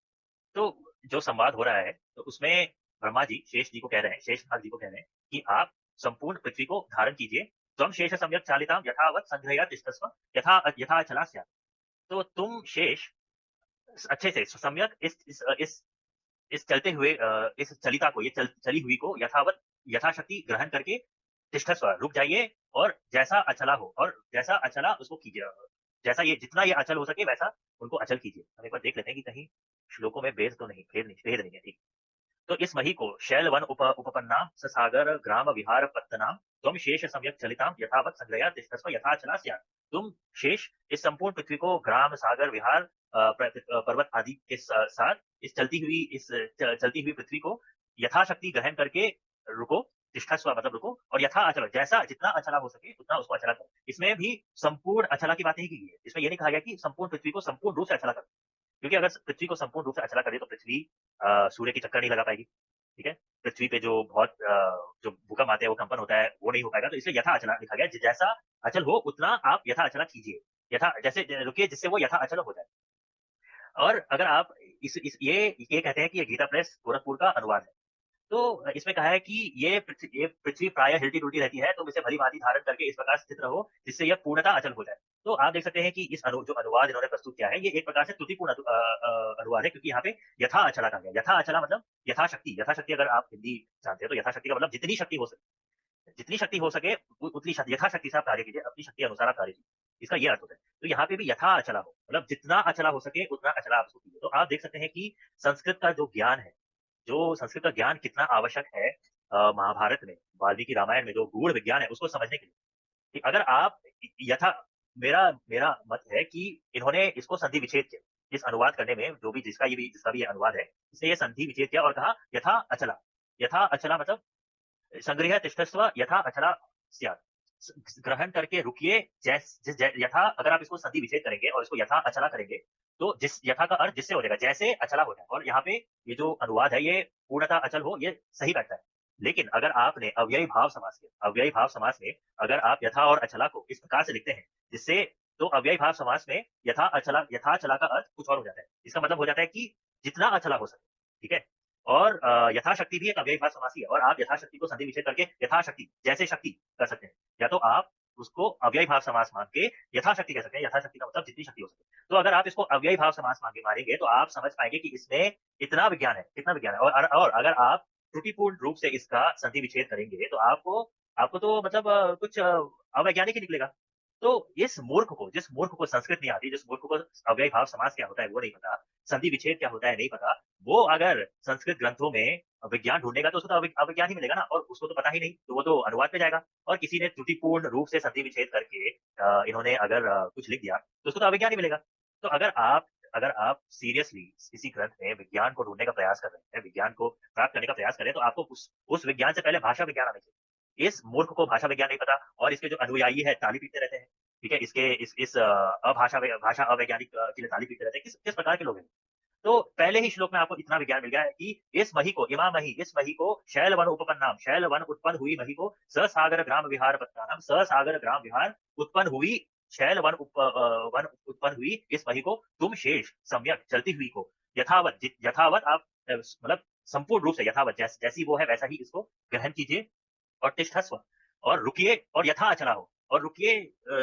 तो जो संवाद हो रहा है, तो उसमें ब्रह्मा जी शेष जी को कह रहे हैं, शेषनाग जी को कह रहे हैं कि आप संपूर्ण पृथ्वी को धारण कीजिए। त्वं शेष सम्यक चालिताम यथावत संग्रह्य तिष्ठस्व यथा यथा अचला स्यात्। तो तुम शेष अच्छे से सम्यक इस चलते हुए इस चलिता को, ये चली हुई को यथावत यथाशक्ति ग्रहण करके तिष्ठस्व रुक जाइए, और जैसा अचला हो, और जैसा अचला उसको कीजिए, जैसा ये जितना ये अचल हो सके वैसा उनको अचल कीजिए। हम एक बार देख लेते हैं कि कहीं श्लोकों में भेद तो नहीं, भेद नहीं है, ठीक। तो इस मही को शैल वन उपपन्ना सागर ग्राम विहार पत्तनाम तुम शेष सम्यक चलिताम यथावत संग्रह तिष्ठस्व यथा चला स्यात्। तुम शेष इस संपूर्ण पृथ्वी को ग्राम सागर विहार पर्वत आदि के साथ इस चलती हुई पृथ्वी को यथाशक्ति ग्रहण करके रुको। तिष्ठस्व मतलब रुको, और यथा अचल जैसा जितना अचला हो सके उतना उसको अचला करो। इसमें भी संपूर्ण अचला की बात नहीं की गई है। इसमें यह नहीं कहा गया कि संपूर्ण पृथ्वी को संपूर्ण रूप से अचला करो, क्योंकि अगर पृथ्वी को संपूर्ण रूप से अचला करे तो पृथ्वी सूर्य की चक्कर नहीं लगा पाएगी, ठीक है? पृथ्वी पे जो बहुत जो भूकंप आते हैं, वो कंपन होता है, वो नहीं हो पाएगा। तो इसलिए यथा अचला लिखा गया, जैसा अचल हो उतना आप यथा अचला कीजिए, यथा जैसे रुकिए जिससे वो यथा अचल हो जाए। और अगर आप इस ये कहते हैं कि ये गीता प्रेस गोरखपुर का अनुवाद है। तो इसमें कहा है कि ये पृथ्वी प्रायः हिलती-डुलती रहती है, तुम इसे भली-भांति धारण करके इस प्रकार स्थित रहो, जिससे यह पूर्णतः अचल हो जाए। तो आप देख सकते हैं कि इस जो अनुवाद इन्होंने प्रस्तुत किया है, ये एक प्रकार से त्रुटिपूर्ण अनुवाद है, क्योंकि यहाँ पे यथा अचला कहा गया। यथा अचला मतलब यथाशक्ति, यथाशक्ति अगर आप हिंदी जानते हैं, तो यथाशक्ति का मतलब जितनी शक्ति हो सके, जितनी शक्ति हो सके उतनी शक्ति, यथाशक्ति से आप कार्य कीजिए, अपनी शक्ति अनुसार आप कार्य कीजिए। इसका ये अर्थ होता है। तो यहाँ पे भी यथा अचला हो, मतलब जितना अचला हो सके उतना अचला आप उसको कीजिए। तो आप देख सकते हैं कि संस्कृत का जो ज्ञान है, जो संस्कृत का ज्ञान कितना आवश्यक है महाभारत में, वाल्मीकि रामायण में जो गूढ़ विज्ञान है उसको समझने के लिए। कि अगर आप यथा मेरा मेरा मत है कि इन्होंने इसको संधि विच्छेद किया। इस अनुवाद करने में जो भी जिसका भी ये अनुवाद है, इसने ये संधि विच्छेद किया और कहा यथा अचला। यथा अचला मतलब संग्रह तिष्ठस्व यथा अचला स्यात्। ग्रहण करके रुकिए, यथा अगर आप इसको संधि विच्छेद करेंगे और इसको यथा अचला करेंगे, तो जिस यथा का अर्थ जिससे हो जाएगा, जैसे अचला हो जाए। और यहाँ पे ये जो अनुवाद है, ये पूर्णतः अचल हो, ये सही बैठता है। लेकिन अगर आपने अव्ययी भाव समास में अगर आप यथा और अचला को इस प्रकार से लिखते हैं, जिससे तो अव्ययी भाव समास में यथा अचला का अर्थ कुछ और हो जाता है। इसका मतलब हो जाता है कि जितना अचला हो सके, ठीक है? और यथाशक्ति भी एक अव्ययी भाव समास ही है, और आप यथाशक्ति को संधि विच्छेद करके यथाशक्ति जैसे शक्ति कर सकते हैं, या तो आप उसको अव्ययी भाव समास मान के यथाशक्ति कह सकते हैं। यथाशक्ति का मतलब जितनी शक्ति हो सके। तो अगर आप इसको अव्ययी भाव समास मानेंगे, तो आप समझ पाएंगे कि इसमें इतना विज्ञान है, कितना विज्ञान है। और अगर आप त्रुटिपूर्ण रूप से इसका संधि विच्छेद करेंगे, तो आपको आपको तो मतलब कुछ अवैज्ञानिक ही निकलेगा। तो जिस मूर्ख को संस्कृत नहीं आती, जिस मूर्ख को अव्ययी भाव समास क्या होता है वो नहीं पता, संधि विच्छेद क्या होता है नहीं पता, वो अगर संस्कृत ग्रंथों में विज्ञान ढूँढेगा तो उसको तो अविज्ञान ही मिलेगा ना, और उसको तो पता ही नहीं, तो वो तो अनुवाद पे जाएगा। और किसी ने त्रुटिपूर्ण रूप से संधि विच्छेद करके इन्होंने अगर कुछ लिख दिया, तो उसको तो अविज्ञान ही मिलेगा। तो अगर आप सीरियसली किसी ग्रंथ में विज्ञान को ढूँढने का प्रयास कर रहे हैं, विज्ञान को प्राप्त करने का प्रयास कर रहे हैं, तो आपको उस विज्ञान से पहले भाषा विज्ञान आना चाहिए। इस मूर्ख को भाषा विज्ञान नहीं पता, और इसके जो अनुयायी है ताली पीटते रहते हैं, ठीक है? इसके इस भाषा अवैज्ञानिक के लिए ताली पीटते रहते हैं। किस किस प्रकार के लोग हैं? तो पहले ही श्लोक में आपको इतना विज्ञान मिल गया है कि इस मही को शैल वन उपपन्नाम, शैल वन उत्पन्न हुई मही को ससागर ग्राम विहार पत्तानाम, ससागर ग्राम विहार उत्पन्न हुई, शैल वन उत्पन्न हुई इस मही को तुम शेष सम्यक चलती हुई को यथावत आप मतलब संपूर्ण रूप से यथावत जैसी वो है वैसा ही इसको ग्रहण कीजिए, और तिष्ठस्व, और रुकिए, और यथा अचला हो, और रुकिए,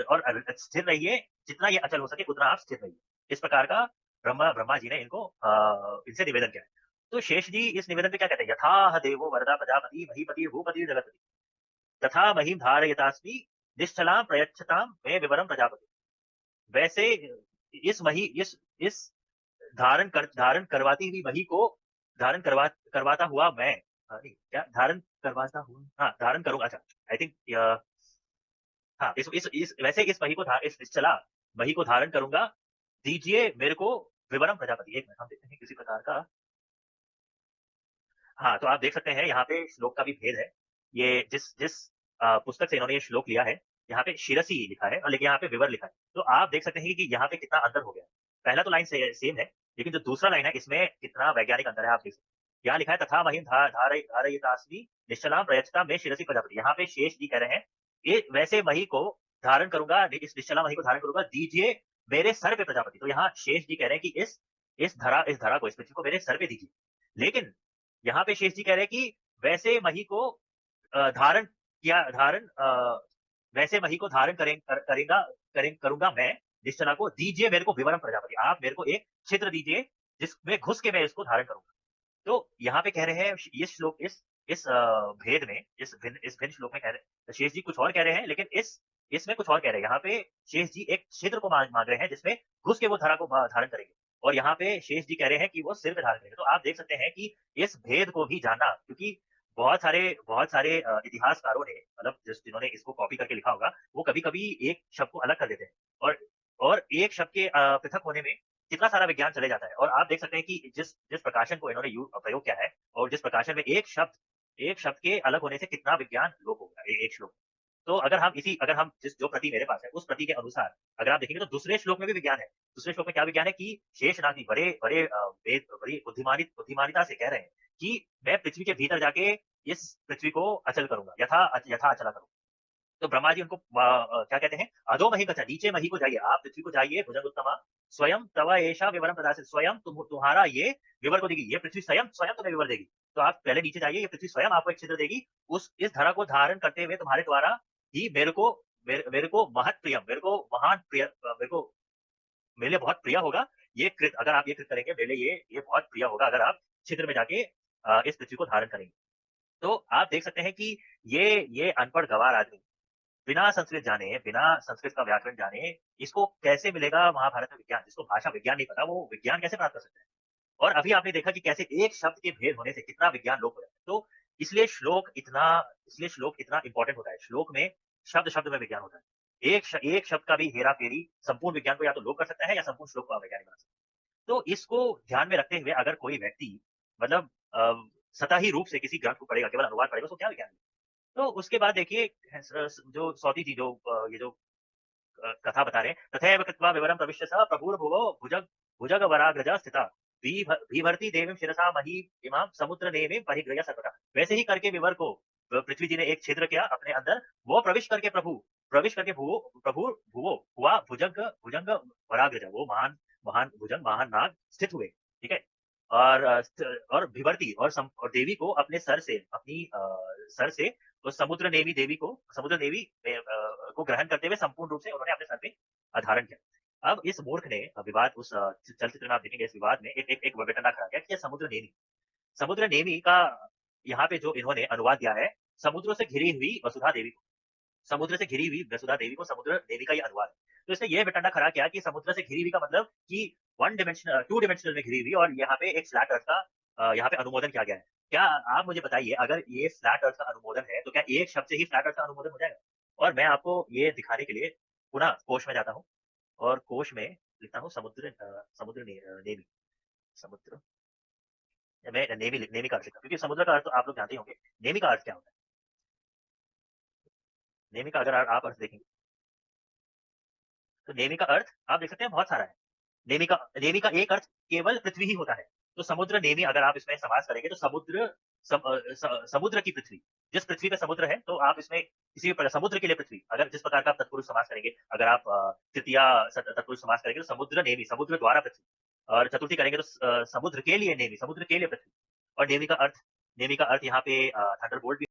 और स्थिर रहिए, जितना ये अचल हो सके उतना आप स्थिर रहिए। इस प्रकार का ब्रह्मा ब्रह्मा जी ने इनसे निवेदन किया है। तो शेष जी इस निवेदन पे क्या कहते हैं? यथा देवो वरदा प्रजापति महीपति भूपति जगतपति तथा महीम धारयतास्मि निश्चलाम प्रयच्छताम मे विवरम प्रजापति। वैसे इस धारण करवाती हुई मही को करवाता हुआ मैं, नहीं क्या धारण करवाता हुआ, हाँ धारण करूंगा, अच्छा आई थिंक, हाँ इस वैसे इस निश्चला मही को धारण करूंगा, दीजिए मेरे को विवरम प्रजापति। एक मिनट हम देखते हैं किसी प्रकार का, हाँ तो आप देख सकते हैं यहाँ पे श्लोक का भी भेद है। ये जिस जिस पुस्तक से इन्होंने ये श्लोक लिया है, यहाँ पे शिरसी लिखा है और लेकिन यहाँ पे विवर लिखा है। तो आप देख सकते हैं कि यहाँ पे कितना अंतर हो गया है। पहला तो लाइन सेम है, लेकिन जो दूसरा लाइन है इसमें कितना वैज्ञानिक अंतर है आप देख सकते हैं। यहाँ लिखा है तथा महिम धारयतास्मि निश्चलाम प्रयच्छता में शिरसी प्रजापति। यहाँ पे शेष जी कह रहे हैं ये वैसे मही को धारण करूंगा, इस निश्चला मही को धारण करूंगा, दीजिए मेरे सर पे प्रजापति। तो यहाँ शेष जी कह रहे हैं कि इस धरा को, इस पृथ्वी को मेरे सर पे दीजिए। लेकिन यहाँ पे शेष जी कह रहे हैं कि वैसे मही को धारण किया, वैसे मही को धारण करूंगा मैं निश्चला को, दीजिए मेरे को विवरम प्रजापति। आप मेरे को एक छिद्र दीजिए जिसमें घुस के मैं इसको धारण करूंगा। तो यहाँ पे कह रहे हैं ये श्लोक इस भेद में, इस भिन्न श्लोक में कह रहे शेष जी कुछ और कह रहे हैं, लेकिन इसमें कुछ और कह रहे हैं। यहाँ पे शेष जी एक छिद्र को मांग रहे हैं जिसमें घुस के वो धरा को धारण करेंगे, और यहाँ पे शेष जी कह रहे हैं कि वो सिर पे धारण करेंगे। तो आप देख सकते हैं कि इस भेद को भी जानना, क्योंकि बहुत सारे इतिहासकारों ने मतलब जिन्होंने इसको कॉपी करके लिखा होगा, वो कभी कभी एक शब्द को अलग कर देते हैं, और एक शब्द के पृथक होने में कितना सारा विज्ञान चले जाता है। और आप देख सकते हैं कि जिस जिस प्रकाशन को इन्होंने प्रयोग किया है, और जिस प्रकाशन में एक शब्द के अलग होने से कितना विज्ञान लोप हो गया एक श्लोक। तो अगर हम जिस जो प्रति मेरे पास है उस प्रति के अनुसार अगर आप देखेंगे तो दूसरे श्लोक में भी विज्ञान है। दूसरे श्लोक में क्या विज्ञान है कि शेषनाग जी बड़े बड़े बड़ी बुद्धिमानिता से कह रहे हैं कि मैं पृथ्वी के भीतर जाके इस पृथ्वी को अचल करूंगा, यथा अचला करूंगा। तो ब्रह्मा जी उनको क्या कहते हैं, अधो मही गच्छ, नीचे मही को जाइए, आप पृथ्वी को जाइए भुजंगोत्तमा, स्वयं तव एषा विवरम प्रदास्यति, स्वयं तुम्हारा ये विवर को देगी, ये पृथ्वी स्वयं स्वयं तुम्हें विवर देगी। तो आप पहले नीचे जाइए, ये पृथ्वी स्वयं आपको एक छिद्र देगी, उस इस धरा को धारण करते हुए तुम्हारे द्वारा ही मेरे को महत प्रियम, मेरे को महान प्रिय, मेरे लिए बहुत प्रिय होगा ये कृत। अगर आप ये कृत करेंगे मेरे लिए ये बहुत प्रिय होगा, अगर आप छिद्र में जाके इस पृथ्वी को धारण करेंगे। तो आप देख सकते हैं कि ये अनपढ़ गंवार आदमी बिना संस्कृत जाने, बिना संस्कृत का व्याकरण जाने, इसको कैसे मिलेगा महाभारत में विज्ञान? जिसको भाषा विज्ञान नहीं पता, वो विज्ञान कैसे प्राप्त कर सकता है? और अभी आपने देखा कि कैसे एक शब्द के भेद होने से कितना विज्ञान लोप हो जाता है। तो इसलिए श्लोक इतना इंपॉर्टेंट होता है। श्लोक में शब्द में विज्ञान होता है। एक शब्द का भी हेरा-फेरी संपूर्ण विज्ञान को या तो लोप कर सकता है या संपूर्ण श्लोक को अवैज्ञानिक बना सकता है। तो इसको ध्यान में रखते हुए अगर कोई व्यक्ति मतलब सतही रूप से किसी ग्रंथ को पढ़ेगा, केवल अनुवाद पढ़ेगा, तो क्या विज्ञान है? तो उसके बाद देखिए जो सौती जी ये जो कथा बता रहे हैं, तथैव कृत्वा विवरम प्रविश्य सः प्रभुर्भुवो भुजगवराग्रजा स्थिता बिभर्ति देवीं शिरसा मही इमाम समुद्र नेमिं परिग्रह्य सर्वथा। वैसे ही करके विवर को पृथ्वी जी ने एक छिद्र किया अपने अंदर, वो प्रविश करके प्रभु भुवो हुआ भुजंग भुजंग वराग्रजा, वो महान महान भुजंग महान नाग स्थित हुए, ठीक है। और भिवर्ती और देवी को अपने सर से, अपनी सर से उस समुद्र नेवी को ग्रहण करते हुए संपूर्ण रूप से उन्होंने अपने सर पे धारण किया। अब इस मूर्ख ने विवाद उस चलचित्र में आप देखेंगे, इस विवाद में एक विडंबना खड़ा किया कि ये समुद्र नेमी का यहाँ पे जो इन्होंने अनुवाद दिया है, समुद्रों से घिरी हुई वसुधा देवी को। समुद्र से घिरी हुई वसुधा देवी को समुद्र देवी का ये अनुवाद है। तो इसने ये बेटंडा खड़ा किया कि समुद्र से घिरी हुई का मतलब कि वन डिमेंशनल, टू डिमेंशनल में घिरी हुई, और यहाँ पे एक फ्लैट अर्थ का यहाँ पे अनुमोदन किया गया है। क्या आप मुझे बताइए, अगर ये फ्लैट अर्थ का अनुमोदन है तो क्या एक शब्द से ही फ्लैट अर्थ का अनुमोदन हो जाएगा? और मैं आपको ये दिखाने के लिए पुनः कोश में जाता हूँ, और कोश में लिखता हूँ समुद्र नेमी, समुद्र, मैं नेमी का अर्थ लिखता हूँ, क्योंकि समुद्र का अर्थ तो आप लोग जानते ही होंगे। नेमी का अर्थ क्या होता है? नेमी का अगर आप अर्थ देखेंगे, तो नेमी का अर्थ आप देख सकते हैं बहुत सारा है। नेमी का एक अर्थ केवल पृथ्वी ही होता है। तो समुद्र नेमी अगर आप इसमें समास करेंगे तो समुद्र की पृथ्वी, जिस पृथ्वी पे समुद्र है, तो आप इसमें किसी भी समुद्र के लिए पृथ्वी, अगर जिस प्रकार का आप तत्पुरुष समास करेंगे, अगर आप तृतीया तत्पुरुष समास करेंगे तो समुद्र नेमी, समुद्र द्वारा पृथ्वी, और चतुर्थी करेंगे तो समुद्र के लिए नेमी, समुद्र के लिए पृथ्वी। और नेमी का अर्थ यहाँ पे थंडरबोल्ट भी,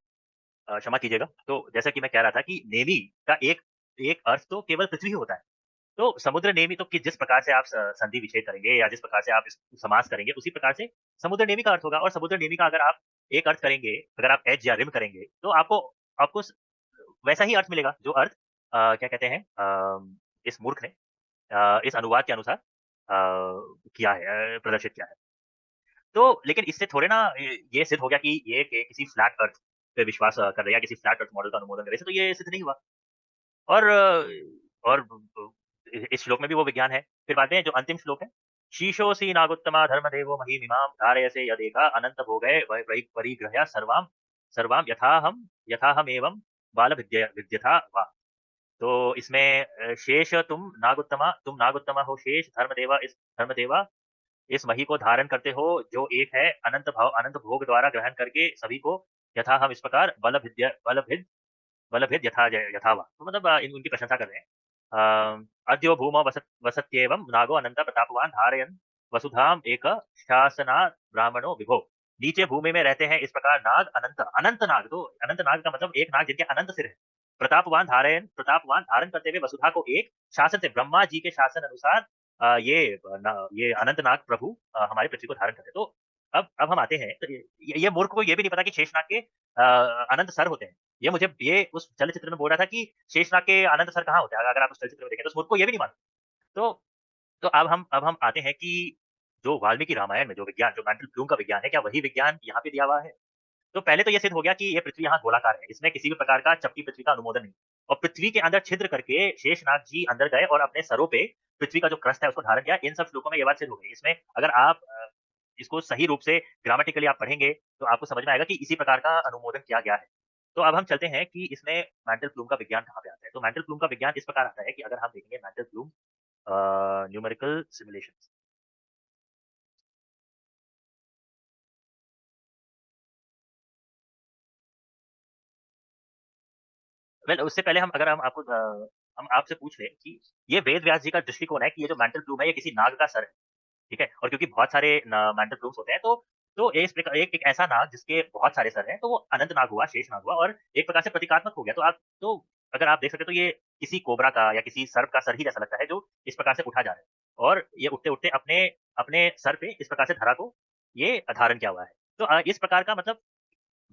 क्षमा कीजिएगा। तो जैसा कि मैं कह रहा था कि नेमी का एक एक अर्थ तो केवल पृथ्वी ही होता है। तो समुद्र नेमी, तो कि जिस प्रकार से आप संधि विच्छेद करेंगे या जिस प्रकार से आप समास करेंगे, उसी प्रकार से समुद्र नेमी का अर्थ होगा। और समुद्र नेमी का अगर आप एक अर्थ करेंगे, अगर आप एज या रिम करेंगे, तो आपको आपको वैसा ही अर्थ मिलेगा जो अर्थ क्या कहते हैं, इस मूर्ख ने इस अनुवाद के अनुसार किया है, प्रदर्शित किया है। तो लेकिन इससे थोड़े ना ये सिद्ध हो गया कि ये किसी फ्लैट अर्थ पे विश्वास कर रहे हैं, या किसी फ्लैट अर्थ मॉडल का अनुमोदन कर रहे हैं, तो ये सिद्ध नहीं हुआ। और और इस श्लोक में भी वो विज्ञान है। फिर बाद में जो अंतिम श्लोक है, शीशोऽसि नागोत्तमा धर्मदेवो महीमिमां धारयसे यदेका अनंत भोगै परिग्रह्य सर्वां सर्वां यथाहमेवं बालभिद्यथा वा। तो इसमें शेष तुम नागोत्तमा हो, शेष धर्मदेवा इस मही को धारण करते हो, जो एक है, अनंत भोग द्वारा ग्रहण करके सभी को यथा हम इस प्रकार बलभिद यथावा। तो मतलब उनकी प्रशंसा कर रहे हैं। अद्यो भूमौ वसत्येवं नागो अनंत प्रतापवान धारयन वसुधाम एक शासना ब्राह्मणो विभो। नीचे भूमि में रहते हैं इस प्रकार नाग, अनंत अनंत नाग, तो अनंत नाग का मतलब एक नाग जिनके अनंत सिर है। प्रतापवान धारण करते हुए वसुधा को एक शासन से, ब्रह्मा जी के शासन अनुसार ये अनंत नाग प्रभु हमारी पृथ्वी को धारण करते हैं। तो अब हम आते हैं, तो ये मूर्ख को ये भी नहीं पता कि शेषनाग के अनंत सर होते हैं। ये उस चलचित्र में बोल रहा था कि शेषनाग के अनंत सर कहाँ होते हैं, अगर आप उस चलचित्र में देखें तो उस मूर्ख को ये भी नहीं मालूम। तो तो अब हम आते हैं कि जो वाल्मीकि रामायण में जो विज्ञान, जो मेंटल ब्लूम का विज्ञान है, क्या वही विज्ञान यहाँ पे दिया हुआ है? तो पहले तो ये सिद्ध हो गया कि ये पृथ्वी यहाँ गोलाकार है, इसमें किसी भी प्रकार का चपटी पृथ्वी का अनुमोदन नहीं। और पृथ्वी के अंदर छिद्र करके शेषनाग जी अंदर गए और अपने सरों पे पृथ्वी का जो क्रस्ट है उसको धारण किया। इन सब श्लोकों में ये बात सिद्ध हो गई। इसमें अगर आप इसको सही रूप से ग्रामेटिकली आप पढ़ेंगे तो आपको समझ में आएगा कि इसी प्रकार का अनुमोदन किया गया है। तो अब हम चलते हैं कि इसमें मेंटल ब्लूम का विज्ञान कहाँ पे आता है। तो मेंटल ब्लूम का विज्ञान इस प्रकार आता है कि अगर हम देखेंगे mental Bloom numerical simulations. Well उससे पहले हम आपसे पूछ लें कि ये वेद व्यास जी का दृष्टिकोण है कि ये जो मेंटल ब्लूम है ये किसी नाग का सर है, ठीक है? और क्योंकि बहुत सारे मेंटल ब्लूम्स होते हैं, तो एक ऐसा नाग जिसके बहुत सारे सर हैं, तो वो अनंत नाग हुआ, शेष नाग हुआ, और एक प्रकार से प्रतीकात्मक हो गया। तो अगर आप देख सकते हैं, तो ये किसी कोबरा का या किसी सर्प का सर ही जैसा लगता है, जो इस प्रकार से उठा जा रहा है, और ये उठते-उठते अपने अपने सर पे इस प्रकार से धरा को ये धारण किया हुआ है। तो इस प्रकार का मतलब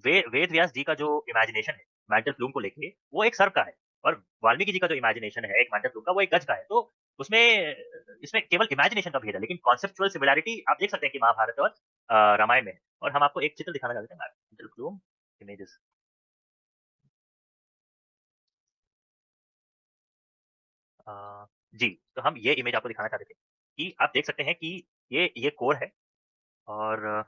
वेद व्यास जी का जो इमेजिनेशन है मेंटल ब्लूम को लेके, वो एक सर्प का है, और वाल्मीकि जी का जो इमेजिनेशन है एक मेंटल ब्लूम का, वो एक गज का है। तो उसमें इसमें केवल इमेजिनेशन का भेद है, लेकिन कॉन्सेप्चुअल सिमिलैरिटी आप देख सकते हैं कि महाभारत और रामायण में है। और हम आपको एक चित्र दिखाना चाहते हैं, मेंटल ब्लूम इमेजेस। जी, तो हम ये इमेज आपको दिखाना चाहते थे कि आप देख सकते हैं कि ये कोर है, और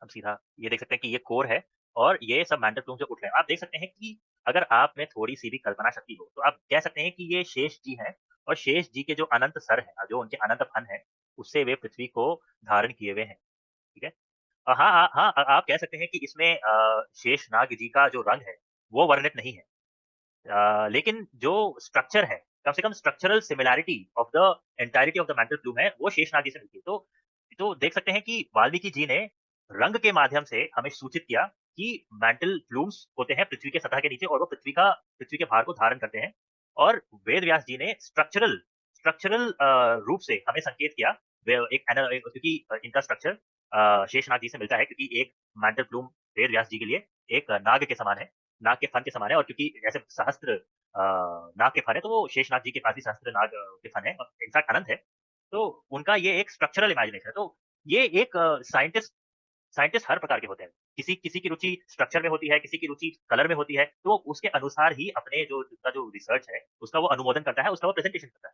हम सीधा ये देख सकते हैं कि ये कोर है, और ये सब मेंटल ब्लूम जो उठ रहे हैं। आप देख सकते हैं कि अगर आप में थोड़ी-सी भी कल्पना शक्ति हो, तो आप कह सकते हैं कि ये शेष जी हैं, और शेष जी के जो अनंत सर हैं, जो उनके अनंत फन हैं, उससे वे पृथ्वी को धारण किए हुए हैं, ठीक है? हाँ, आप कह सकते हैं कि इसमें शेषनाग जी का जो रंग है, वो वर्णित नहीं है। लेकिन जो स्ट्रक्चर है, कम से कम structural similarity of the entirety of the mental bloom है, वो शेषनाग जी से मिलती है। तो देख सकते हैं कि वाल्मीकि जी ने रंग के माध्यम से हमें सूचित किया कि मेंटल ब्लूम्स होते हैं पृथ्वी के सतह के नीचे, और वो पृथ्वी के भार को धारण करते हैं। और वेद व्यास जी ने स्ट्रक्चरल स्ट्रक्चरल रूप से हमें संकेत किया, क्योंकि इनका स्ट्रक्चर शेषनाग जी से मिलता है, क्योंकि एक मेंटल ब्लूम वेद व्यास जी के लिए एक नाग के समान है, नाग के फन के समान है और क्योंकि जैसे सहस्त्र नाग के फन है, तो वो शेषनाग जी के पास भी सहस्त्र नाग के फन है और इनफैक्ट अनंत है। तो उनका ये एक स्ट्रक्चरल इमेजिनेशन है। तो ये एक साइंटिस्ट साइंटिस्ट हर प्रकार के होते हैं। किसी किसी की रुचि स्ट्रक्चर में होती है, किसी की रुचि कलर में होती है, तो उसके अनुसार ही अपने जो उसका जो रिसर्च है, उसका वो अनुमोदन करता है, उसका वो प्रेज़ेंटेशन करता है।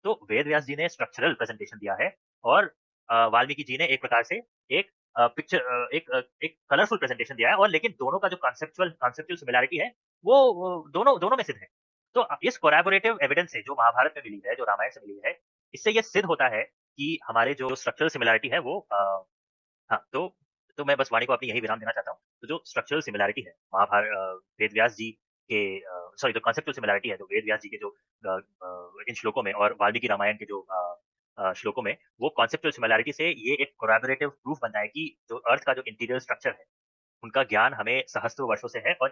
तो वेद व्यास जी ने स्ट्रक्चरल प्रेज़ेंटेशन दिया है और वाल्मीकि जी ने एक प्रकार से एक एक कलरफुल प्रेज़ेंटेशन दिया है और लेकिन दोनों का जो कॉन्सेप्चुअल कॉन्सेप्चुअल सिमिलैरिटी है, वो दोनों दोनों में सिद्ध है। तो इस कोलैबोरेटिव एविडेंस से जो महाभारत में मिली है, जो रामायण से मिली है, इससे ये सिद्ध होता है कि हमारे जो स्ट्रक्चरल सिमिलैरिटी है वो हाँ, तो मैं बस वाणी को अपनी यही विराम देना चाहता हूँ। तो जो स्ट्रक्चरल सिमिलैरिटी है वेद व्यास जी के सॉरी जो कॉन्सेप्चुअल सिमिलैरिटी है, जो वेद व्यास जी के जो इन श्लोकों में और वाल्मीकि रामायण के जो श्लोकों में, वो कॉन्सेप्चुअल सिमिलैरिटी से ये एक कोलैबोरेटिव प्रूफ बनता है कि जो अर्थ का जो इंटीरियर स्ट्रक्चर है, उनका ज्ञान हमें सहस्त्रों वर्षों से है और अ,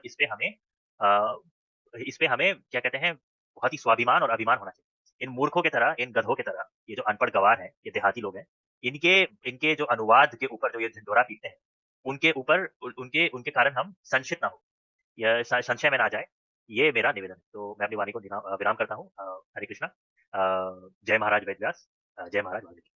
इस पे हमें क्या कहते हैं, बहुत ही स्वाभिमान और अभिमान होना चाहिए। इन मूर्खों की तरह, इन गधों की तरह, ये जो अनपढ़ गँवार हैं, ये देहाती लोग हैं, इनके इनके जो अनुवाद के ऊपर जो ये ढिंढोरा पीटते हैं, उनके ऊपर उनके उनके कारण हम संशित ना हो, या संशय में ना जाए, ये मेरा निवेदन है। तो मैं अपनी वाणी को विराम करता हूँ। हरे कृष्णा। जय महाराज वेद व्यास। जय महाराज वाल्मीकि।